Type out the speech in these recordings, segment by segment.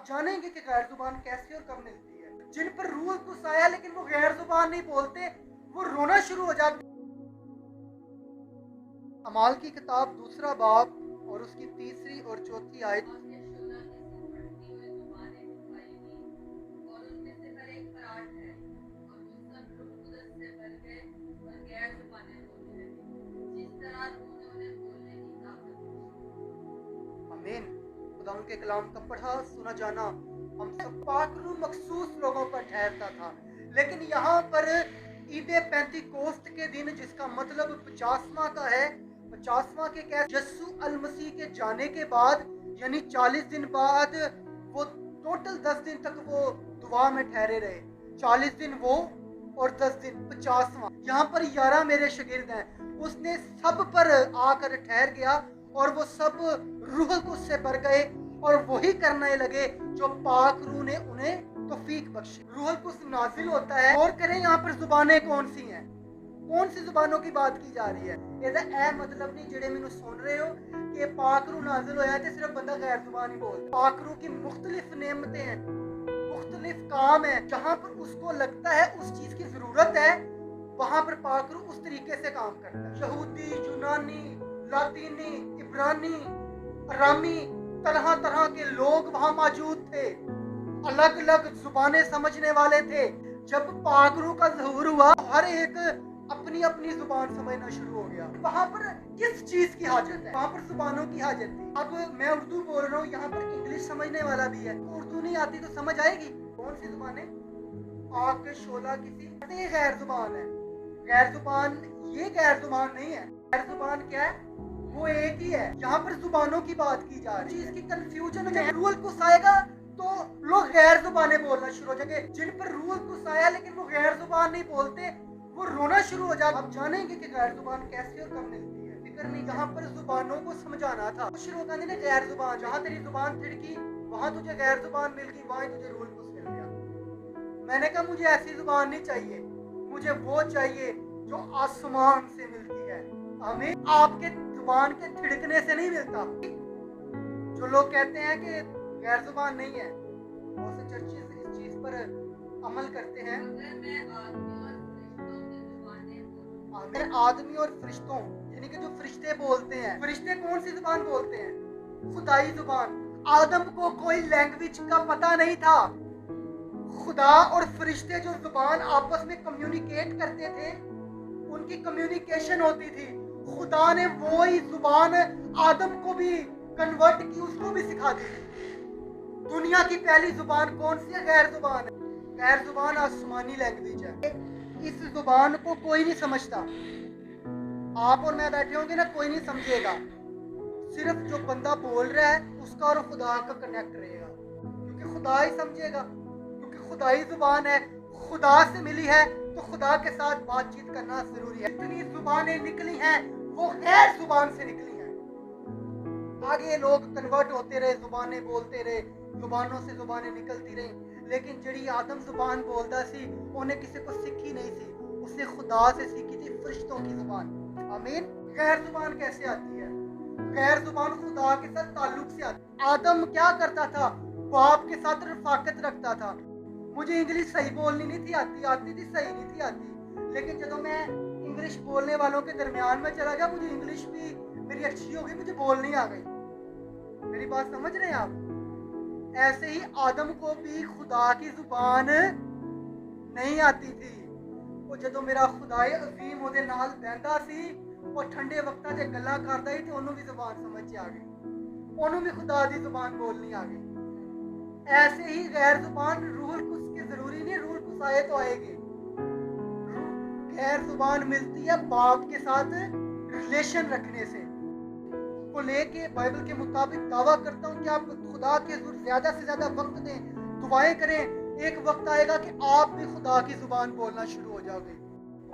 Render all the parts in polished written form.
आप जानेंगे कि गैर जुबान कैसे और कब मिलती है। जिन पर रूह कुछ आया लेकिन वो गैर जुबान नहीं बोलते, वो रोना शुरू हो जाते। अमाल की किताब 2 बाब और उसकी 3 और 4 आयत। आमीन। खुदा के कलाम का पढ़ा सुना जाना हम सब पाक रूह मखसूस लोगों पर ठहरता था, लेकिन यहाँ पर ईद पेंतिकोस्त के दिन, जिसका मतलब 50वां का है, 50वां के क्या, यस्सु अल मसीह के जाने के बाद यानी 40 दिन बाद, वो टोटल 10 दिन तक वो दुआ में ठहरे रहे। 40 दिन वो और 10 दिन 50वां। यहाँ पर 11 मेरे शागिर्द हैं, उसने सब पर आकर ठहर गया और वो सब रूह कुछ से भर गए और वही करने लगे जो पाक रूह ने उन्हें तौफीक बख्शी। रूह कुछ नाजिल होता है। और करें यहाँ पर जुबानें कौन सी हैं, कौन सी जुबानों की बात की जा रही है। ਇਹਦਾ ਇਹ मतलब नहीं ਜਿਹੜੇ ਮੈਨੂੰ सुन रहे हो कि पाक रूह नाजिल होया तो सिर्फ बंदा गैर जुबान ही बोलता। पाक रूह की मुख्तलिफ नेमतें हैं, मुख्तलिफ काम है। जहाँ पर उसको लगता है उस चीज की जरूरत है, वहां पर पाक रूह उस तरीके से काम करता है। यहूदी, यूनानी, लातीनी, इब्रानी, अरामी, तरह तरह के लोग वहां मौजूद थे, अलग अलग जुबानें समझने वाले थे। जब पाक रूह का ज़हूर हुआ, हर एक अपनी अपनी जुबान समझना शुरू हो गया। वहां पर किस चीज की हाजत है, वहां पर जुबानों की हाजत थी। अब मैं उर्दू बोल रहा हूँ, यहाँ पर इंग्लिश समझने वाला भी है, उर्दू नहीं आती तो समझ आएगी। कौन सी जुबानें, आग के शोला किसी, ये गैर जुबान है। गैर जुबान, ये गैर जुबान नहीं है। गैर जुबान क्या है, वो एक ही है। यहाँ पर जुबानों की बात की जा रही है। इसकी कंफ्यूजन है। रूल कुछ आएगा तो लोग गैर जुबानें बोलना शुरू हो जाएंगे। जिन पर रूल कुछ आया लेकिन वो गैर जुबान नहीं बोलते, वो रोना शुरू हो जाता। अब जानेंगे कि गैर जुबान कैसे और कब मिलती है। फिक्र नहीं, यहाँ पर जुबानों को समझाना था। कुछ लोग कहते हैं गैर जुबान, जहाँ तेरी जुबान थिड़की वहां तुझे गैर जुबान मिल गई, वहां तुझे रूल कुछ मिल गया। मैंने कहा मुझे ऐसी जुबान नहीं चाहिए, मुझे वो चाहिए जो आसमान से मिलती है। हमें आपके जुबान के थिड़कने से नहीं मिलता। जो लोग कहते हैं कि गैर जुबान नहीं है, बहुत से चर्चेस इस चीज पर अमल करते हैं। अगर आदमी और फरिश्तों, यानी कि जो फरिश्ते बोलते हैं, फरिश्ते कौन सी जुबान बोलते हैं, खुदाई जुबान। आदम को कोई लैंग्वेज का पता नहीं था। खुदा और फरिश्ते जो जुबान आपस में कम्युनिकेट करते थे, उनकी कम्युनिकेशन होती थी। खुदा ने वो ही जुबान आदम को भी कन्वर्ट की, उसको भी सिखा दी। दुनिया की पहली जुबान कौन सी है, गैर जुबान है। गैर जुबान आसमानी लैंग्वेज है। इस जुबान को कोई नहीं समझता। आप और मैं बैठे होंगे ना, कोई नहीं समझेगा। सिर्फ जो बंदा बोल रहा है उसका और खुदा का कनेक्ट रहेगा, क्योंकि खुदा ही समझेगा, क्योंकि खुदा ही जुबान है, खुदा से मिली है, तो खुदा के साथ बातचीत करना जरूरी है। जितनी जुबानें निकली हैं वो गैर जुबान से निकली हैं। आगे लोग कन्वर्ट होते रहे, जुबानें बोलते रहे, जुबानों से जुबानें निकलती रही, लेकिन जड़ी आदम जुबान बोलता सी, उन्हें किसी को सीखी नहीं थी, उसने खुदा से सीखी थी, फरिश्तों की जुबान। आमीन। गैर जुबान कैसे आती है, गैर जुबान खुदा के साथ ताल्लुक से आती है। आदम क्या करता था, बाप के साथ रफाकत रखता था। मुझे इंग्लिश सही बोलनी नहीं थी आती थी, सही नहीं थी आती, लेकिन जब मैं इंग्लिश बोलने वालों के दरमियान में चला गया, मुझे इंग्लिश भी मेरी अच्छी हो गई, मुझे बोलनी आ गई। मेरी बात समझ रहे हैं आप। ऐसे ही आदम को भी खुदा की जुबान नहीं आती थी। वो जदों मेरा खुदाए अजीम ओदे नाल बहंदा सी, और ठंडे वक्तां 'ਚ गल्लां करदा ही, ते ओनू भी जुबान समझ आ गई, ओनू भी खुदा दी जुबान बोलनी आ गई। ऐसे ही गैर जुबान रूह कुछ की जरूरी नहीं, रूह कुछ आए तो आएगी। गैर जुबान मिलती है बाप के साथ रिलेशन रखने से। को लेके बाइबल के मुताबिक दावा करता हूँ कि आप खुदा के ज्यादा से ज्यादा वक्त दें, दुआएं करें। एक वक्त आएगा कि आप भी खुदा की जुबान बोलना शुरू हो जाओगे।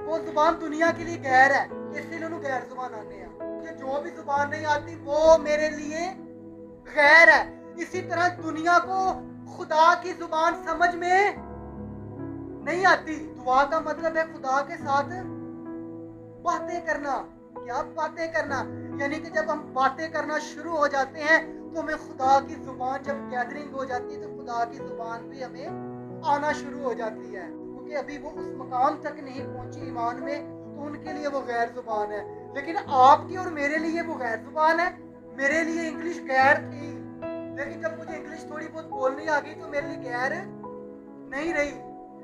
वो जुबान दुनिया के लिए गैर है, इसलिए उन्होंने गैर जुबान आने हैं। मुझे जो भी जुबान नहीं आती वो मेरे लिए गैर है। इसी तरह दुनिया को खुदा की जुबान समझ में नहीं आती। दुआ का मतलब है खुदा के साथ बातें करना। क्या बातें करना, यानी कि जब हम बातें करना शुरू हो जाते हैं, तो हमें खुदा की जुबान, जब गैदरिंग हो जाती है तो खुदा की जुबान भी हमें आना शुरू हो जाती है, क्योंकि अभी वो उस मकाम तक नहीं पहुंची ईमान में, तो उनके लिए वो गैर जुबान है। लेकिन आपकी और मेरे लिए वो गैर जुबान है। मेरे लिए इंग्लिश गैर थी, लेकिन जब मुझे इंग्लिश थोड़ी बहुत बोलनी आ गई तो मेरे लिए गैर नहीं रही।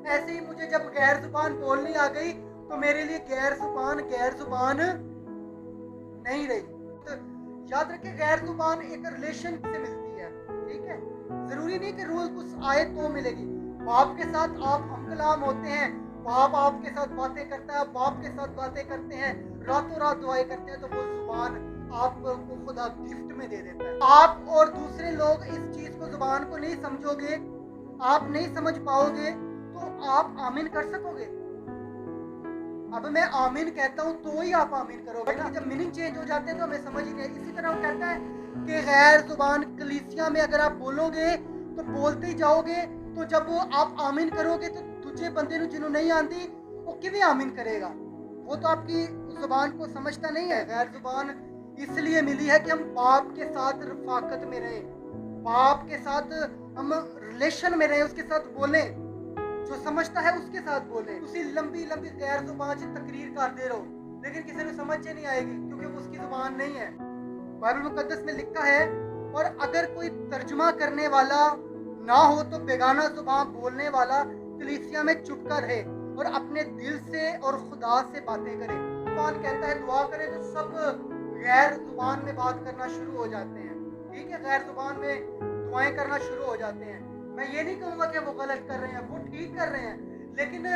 ऐसे ही मुझे जब गैर जुबान बोलनी आ गई तो मेरे लिए गैर जुबान नहीं रही। तो याद रखें, गैर जुबान एक रिलेशन से मिलती है, ठीक है। जरूरी नहीं कि रोज कुछ आए तो मिलेगी। बाप के साथ आप हम कलाम होते हैं, बाप आपके साथ बातें करता है, बाप के साथ बातें करते हैं, रातों रात दुआएं करते हैं, तो वो जुबान आपको खुदा गिफ्ट में दे देता है। आप और दूसरे लोग इस चीज को, जुबान को नहीं समझोगे, आप नहीं समझ पाओगे, तो आप आमीन कर सकोगे? अब मैं आमीन कहता हूँ तो ही आप आमीन करोगे ना। जब मीनिंग चेंज हो जाते हैं तो हमें समझ ही नहीं। इसी तरह वो कहता है कि गैर जुबान कलीसिया में अगर आप बोलोगे तो बोलते ही जाओगे, तो जब आप आमीन करोगे तो दूसरे बंदे जिन्हों नहीं आती वो किवें आमीन करेगा? वो तो आपकी जुबान को समझता नहीं है। गैर जुबान इसलिए मिली है कि हम बाप के साथ रफाकत में रहे, बाप के साथ हम रिलेशन में रहे, उसके साथ बोले, जो समझता है उसके साथ बोले। उसी लंबी लंबी गैर जुबान से तकरीर करते रहो, लेकिन किसी को समझ नहीं आएगी, क्योंकि वो उसकी जुबान नहीं है। बाइबल मुकद्दस में लिखा है, और अगर कोई तर्जुमा करने वाला ना हो तो बेगाना जुबान बोलने वाला कलीसिया में चुप कर रहे और अपने दिल से और खुदा से बातें करे। कुरान कहता है दुआ करें तो सब गैर जुबान में बात करना शुरू हो जाते हैं, ठीक है। गैर जुबान में दुआएं करना शुरू हो जाते हैं। मैं ये नहीं कहूँगा कि वो गलत कर रहे हैं, वो ठीक कर रहे हैं, लेकिन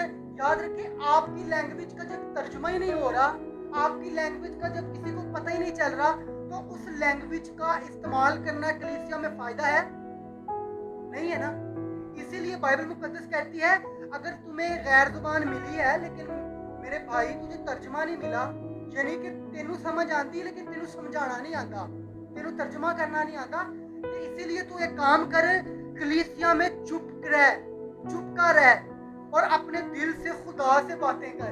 याद रखिए, आपकी लैंग्वेज का जब तर्जुमा ही नहीं हो रहा, आपकी लैंग्वेज का जब किसी को पता ही नहीं चल रहा, तो उस लैंग्वेज का इस्तेमाल करना कलीसिया में फायदा है नहीं है ना। इसीलिए बाइबल मुकद्दस कहती है, अगर तुम्हें गैर जुबान मिली है लेकिन मेरे भाई तुझे तर्जुमा नहीं मिला, यानी कि तेनू समझ आती लेकिन तेनू समझाना नहीं आता, तेनू तर्जुमा करना नहीं आता, तो इसीलिए तू एक काम कर, कलीसिया में चुप का रह और अपने दिल से खुदा से बातें कर।